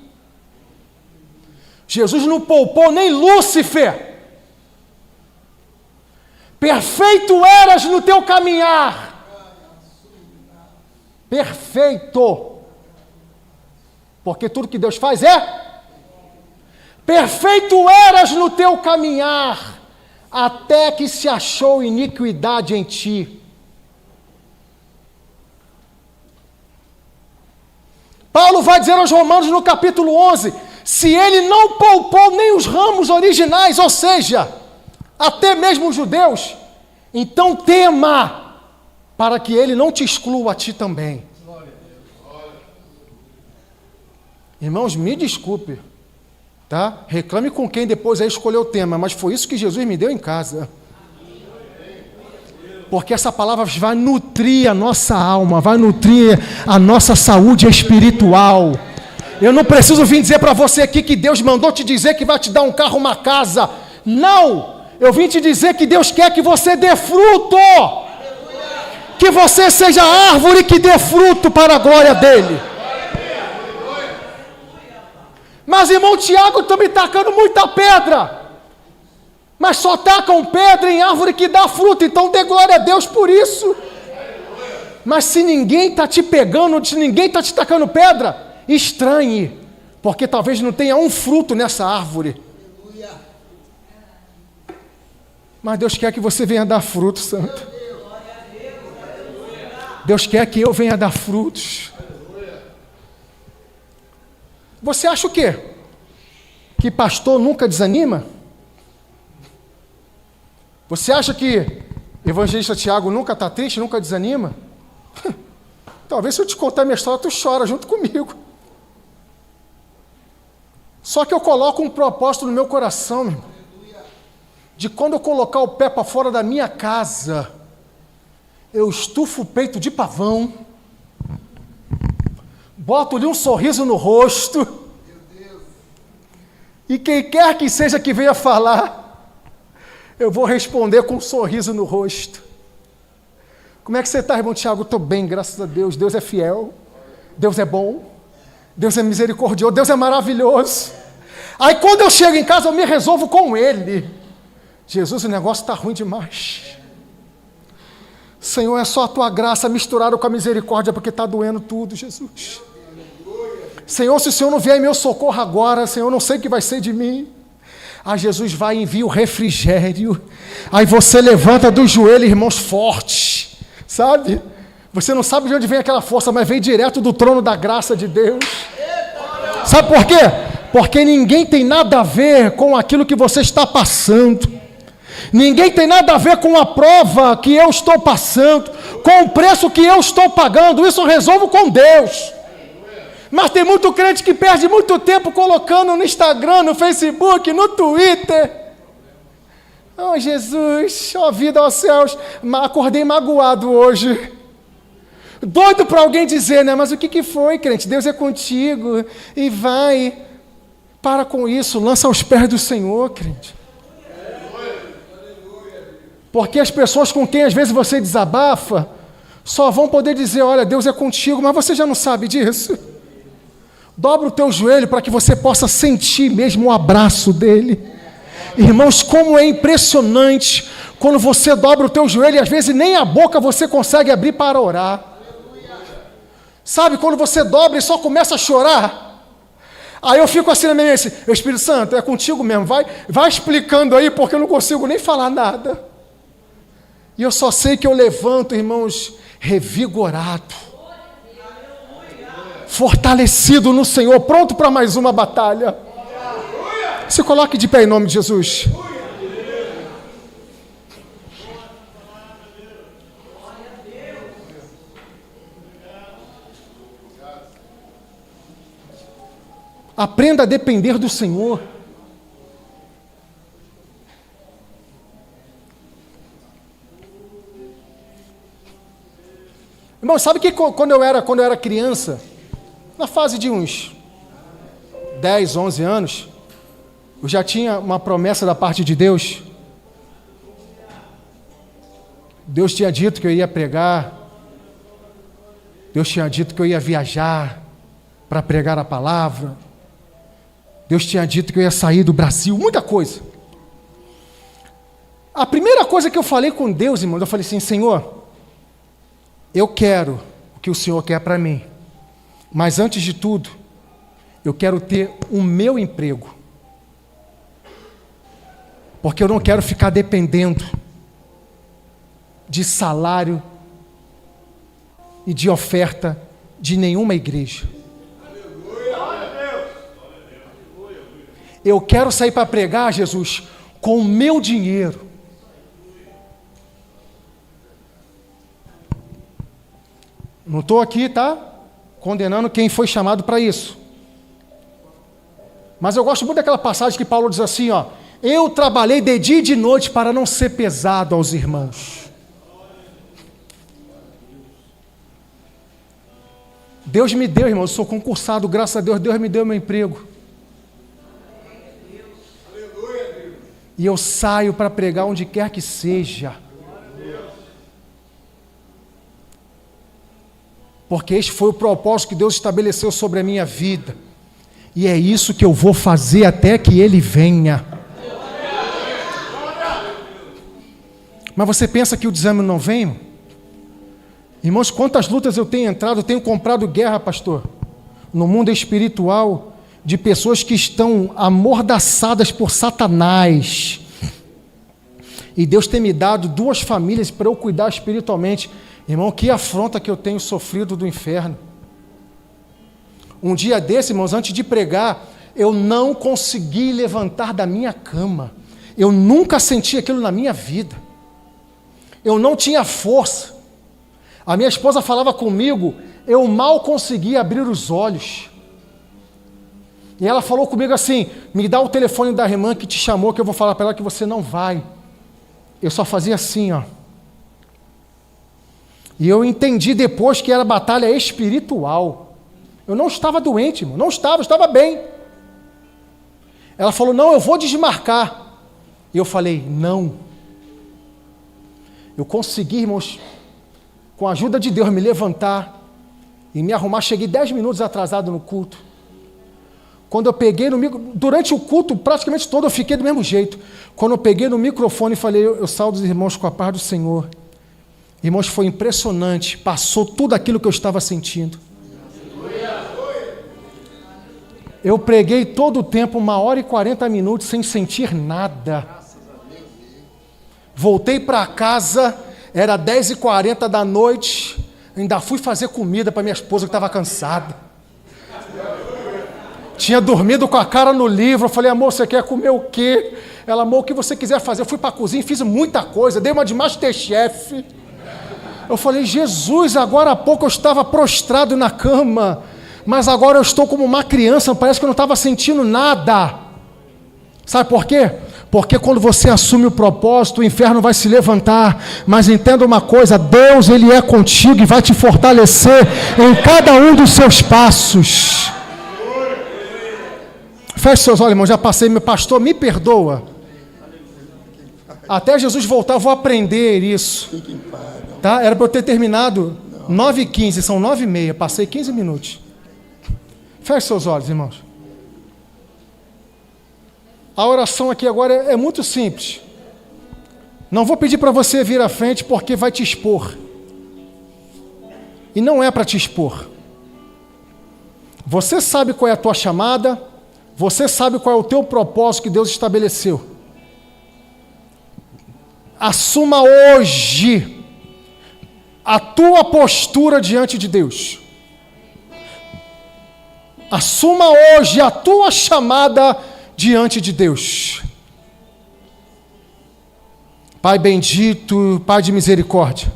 Jesus não poupou nem Lúcifer. Perfeito eras no teu caminhar. Perfeito. Porque tudo que Deus faz é perfeito eras no teu caminhar, até que se achou iniquidade em ti. Paulo vai dizer aos Romanos no capítulo 11, se ele não poupou nem os ramos originais, ou seja, até mesmo os judeus, então tema, para que ele não te exclua a ti também. Irmãos, me desculpe, tá? Reclame com quem depois aí escolheu o tema, mas foi isso que Jesus me deu em casa. Porque essa palavra vai nutrir a nossa alma, vai nutrir a nossa saúde espiritual. Eu não preciso vir dizer para você aqui que Deus mandou te dizer que vai te dar um carro, uma casa. Não! Eu vim te dizer que Deus quer que você dê fruto. Que você seja árvore que dê fruto para a glória dEle. Mas irmão Tiago está me tacando muita pedra. Mas só tacam pedra em árvore que dá fruto, então dê glória a Deus por isso. Mas se ninguém está te pegando, se ninguém está te tacando pedra, estranhe, porque talvez não tenha um fruto nessa árvore. Mas Deus quer que você venha dar fruto, santo. Deus quer que eu venha dar frutos. Você acha o quê? Que pastor nunca desanima? Você acha que evangelista Tiago nunca está triste, nunca desanima? Talvez se eu te contar a minha história, tu chora junto comigo. Só que eu coloco um propósito no meu coração, meu irmão, de quando eu colocar o pé para fora da minha casa, eu estufo o peito de pavão, boto-lhe um sorriso no rosto, e quem quer que seja que venha falar, eu vou responder com um sorriso no rosto. Como é que você está, irmão Tiago? Estou bem, graças a Deus. Deus é fiel, Deus é bom, Deus é misericordioso, Deus é maravilhoso. Aí quando eu chego em casa, eu me resolvo com Ele. Jesus, o negócio está ruim demais. Senhor, é só a Tua graça misturada com a misericórdia, porque está doendo tudo, Jesus. Senhor, se o Senhor não vier em meu socorro agora, Senhor, eu não sei o que vai ser de mim. Aí Jesus vai e envia o refrigério. Aí você levanta do joelho, irmãos, forte, sabe? Você não sabe de onde vem aquela força, mas vem direto do trono da graça de Deus. Sabe por quê? Porque ninguém tem nada a ver com aquilo que você está passando. Ninguém tem nada a ver com a prova que eu estou passando, com o preço que eu estou pagando. Isso eu resolvo com Deus. Mas tem muito crente que perde muito tempo colocando no Instagram, no Facebook, no Twitter. Oh, Jesus, ó vida, ó céus, acordei magoado hoje. Doido para alguém dizer, né? Mas o que foi, crente? Deus é contigo. E vai. Para com isso, lança aos pés do Senhor, crente. Porque as pessoas com quem às vezes você desabafa, só vão poder dizer, olha, Deus é contigo, mas você já não sabe disso. Dobra o teu joelho para que você possa sentir mesmo o abraço dele. Irmãos, como é impressionante quando você dobra o teu joelho e às vezes nem a boca você consegue abrir para orar. Sabe, quando você dobra e só começa a chorar? Aí eu fico assim na minha mente, Espírito Santo, é contigo mesmo, vai explicando aí, porque eu não consigo nem falar nada. E eu só sei que eu levanto, irmãos, revigorado, fortalecido no Senhor, pronto para mais uma batalha. Se coloque de pé em nome de Jesus. Aprenda a depender do Senhor. Irmão, sabe que quando eu era criança, na fase de uns 10, 11 anos, eu já tinha uma promessa da parte de Deus. Deus tinha dito que eu ia pregar. Deus tinha dito que eu ia viajar para pregar a palavra. Deus tinha dito que eu ia sair do Brasil, muita coisa. A primeira coisa que eu falei com Deus, irmão, eu falei assim, Senhor, eu quero o que o Senhor quer para mim. Mas antes de tudo, eu quero ter o meu emprego. Porque eu não quero ficar dependendo de salário e de oferta de nenhuma igreja. Eu quero sair para pregar, Jesus, com o meu dinheiro. Não estou aqui, tá? Condenando quem foi chamado para isso. Mas eu gosto muito daquela passagem que Paulo diz assim, ó, eu trabalhei de dia e de noite para não ser pesado aos irmãos. Deus me deu, irmão, eu sou concursado, graças a Deus, Deus me deu meu emprego. E eu saio para pregar onde quer que seja. Porque este foi o propósito que Deus estabeleceu sobre a minha vida. E é isso que eu vou fazer até que Ele venha. Mas você pensa que o desânimo não vem? Irmãos, quantas lutas eu tenho entrado, eu tenho comprado guerra, pastor, no mundo espiritual, de pessoas que estão amordaçadas por Satanás. E Deus tem me dado 2 famílias para eu cuidar espiritualmente. Irmão, que afronta que eu tenho sofrido do inferno. Um dia desse, irmãos, antes de pregar, eu não consegui levantar da minha cama. Eu nunca senti aquilo na minha vida. Eu não tinha força. A minha esposa falava comigo, eu mal conseguia abrir os olhos. E ela falou comigo assim, me dá o telefone da irmã que te chamou, que eu vou falar para ela que você não vai. Eu só fazia assim, ó. E eu entendi depois que era batalha espiritual. Eu não estava doente, irmão, não estava, eu estava bem. Ela falou, não, eu vou desmarcar. E eu falei, não. Eu consegui, irmãos, com a ajuda de Deus, me levantar e me arrumar. Cheguei 10 minutos atrasado no culto. Quando eu peguei no microfone, durante o culto, praticamente todo, eu fiquei do mesmo jeito. Quando eu peguei no microfone e falei, eu saúdo os irmãos com a paz do Senhor. Irmãos, foi impressionante, passou tudo aquilo que eu estava sentindo. Eu preguei todo o tempo, 1h40 sem sentir nada. Voltei para casa, era 10h40 da noite, ainda fui fazer comida para minha esposa que estava cansada. Tinha dormido com a cara no livro, eu falei, amor, você quer comer o quê? Ela, amor, o que você quiser fazer. Eu fui para a cozinha, fiz muita coisa, dei uma de Masterchef. Eu falei, Jesus, agora há pouco eu estava prostrado na cama, mas agora eu estou como uma criança, parece que eu não estava sentindo nada. Sabe por quê? Porque quando você assume o propósito, o inferno vai se levantar. Mas entenda uma coisa, Deus, Ele é contigo e vai te fortalecer em cada um dos seus passos. Feche seus olhos, irmão, já passei, meu pastor, me perdoa. Até Jesus voltar, eu vou aprender isso. Tá? Era para eu ter terminado 9h15, são 9h30, passei 15 minutos. Feche seus olhos, irmãos. A oração aqui agora é muito simples. Não vou pedir para você vir à frente porque vai te expor. E não é para te expor. Você sabe qual é a tua chamada, você sabe qual é o teu propósito que Deus estabeleceu. Assuma hoje a tua postura diante de Deus. Assuma hoje a tua chamada diante de Deus. Pai bendito, Pai de misericórdia,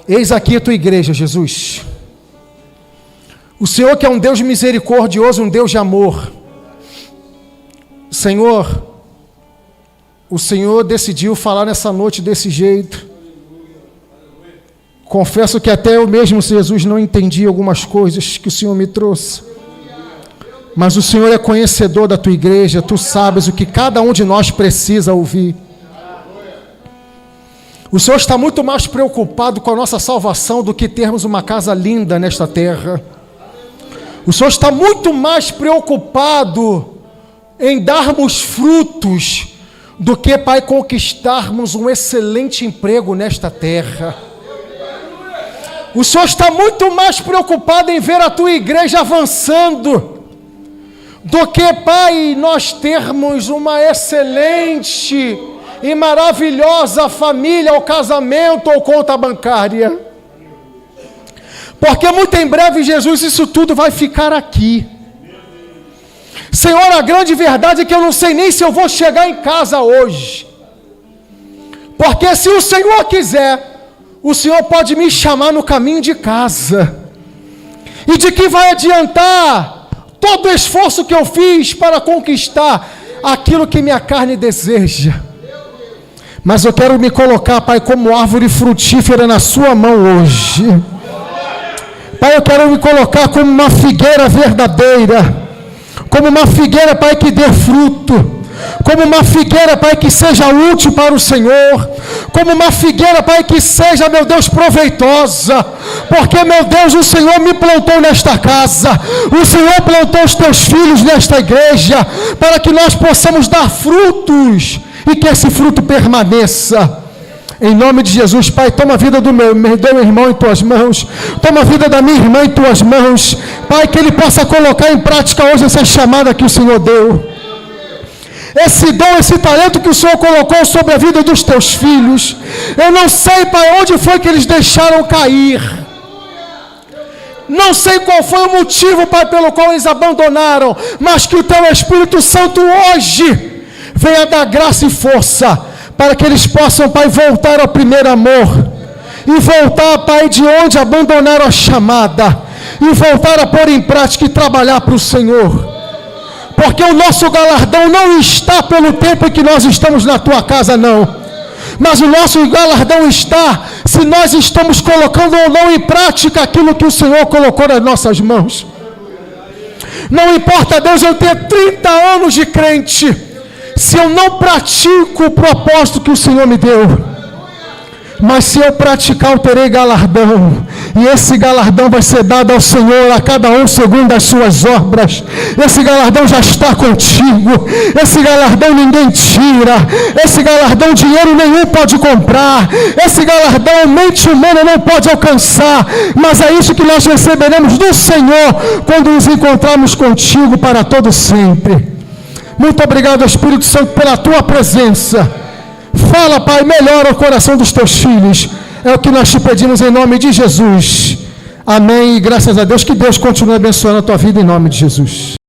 eis aqui a tua igreja, Jesus. O Senhor que é um Deus misericordioso, um Deus de amor. Senhor, o Senhor decidiu falar nessa noite desse jeito. Confesso que até eu mesmo, Jesus, não entendi algumas coisas que o Senhor me trouxe. Mas o Senhor é conhecedor da tua igreja, tu sabes o que cada um de nós precisa ouvir. O Senhor está muito mais preocupado com a nossa salvação do que termos uma casa linda nesta terra. O Senhor está muito mais preocupado em darmos frutos do que, Pai, conquistarmos um excelente emprego nesta terra. O Senhor está muito mais preocupado em ver a tua igreja avançando do que, Pai, nós termos uma excelente e maravilhosa família, ou casamento, ou conta bancária. Porque muito em breve, Jesus, isso tudo vai ficar aqui. Senhor, a grande verdade é que eu não sei nem se eu vou chegar em casa hoje. Porque se o Senhor quiser, o Senhor pode me chamar no caminho de casa. E de que vai adiantar todo o esforço que eu fiz para conquistar aquilo que minha carne deseja? Mas eu quero me colocar, Pai, como árvore frutífera na sua mão hoje. Pai, eu quero me colocar como uma figueira verdadeira, como uma figueira, Pai, que dê fruto, como uma figueira, Pai, que seja útil para o Senhor, como uma figueira, Pai, que seja, meu Deus, proveitosa, porque, meu Deus, o Senhor me plantou nesta casa, o Senhor plantou os teus filhos nesta igreja, para que nós possamos dar frutos, e que esse fruto permaneça. Em nome de Jesus, Pai, toma a vida do meu irmão em tuas mãos, toma a vida da minha irmã em tuas mãos, Pai, que ele possa colocar em prática hoje essa chamada que o Senhor deu, esse dom, esse talento que o Senhor colocou sobre a vida dos teus filhos. Eu não sei, Pai, onde foi que eles deixaram cair, não sei qual foi o motivo, Pai, pelo qual eles abandonaram, mas que o teu Espírito Santo hoje venha dar graça e força, para que eles possam, Pai, voltar ao primeiro amor, e voltar, Pai, de onde abandonaram a chamada, e voltar a pôr em prática e trabalhar para o Senhor, porque o nosso galardão não está pelo tempo em que nós estamos na tua casa, não, mas o nosso galardão está se nós estamos colocando ou não em prática aquilo que o Senhor colocou nas nossas mãos. Não importa, Deus, eu ter 30 anos de crente, se eu não pratico o propósito que o Senhor me deu, Mas se eu praticar, eu terei galardão. E esse galardão vai ser dado ao Senhor, a cada um segundo as suas obras. Esse galardão já está contigo. Esse galardão ninguém tira. Esse galardão dinheiro nenhum pode comprar. Esse galardão mente humana não pode alcançar. Mas é isso que nós receberemos do Senhor quando nos encontrarmos contigo para todo sempre. Muito obrigado, Espírito Santo, pela tua presença. Fala, Pai, melhora o coração dos teus filhos. É o que nós te pedimos em nome de Jesus. Amém. E graças a Deus, que Deus continue abençoando a tua vida em nome de Jesus.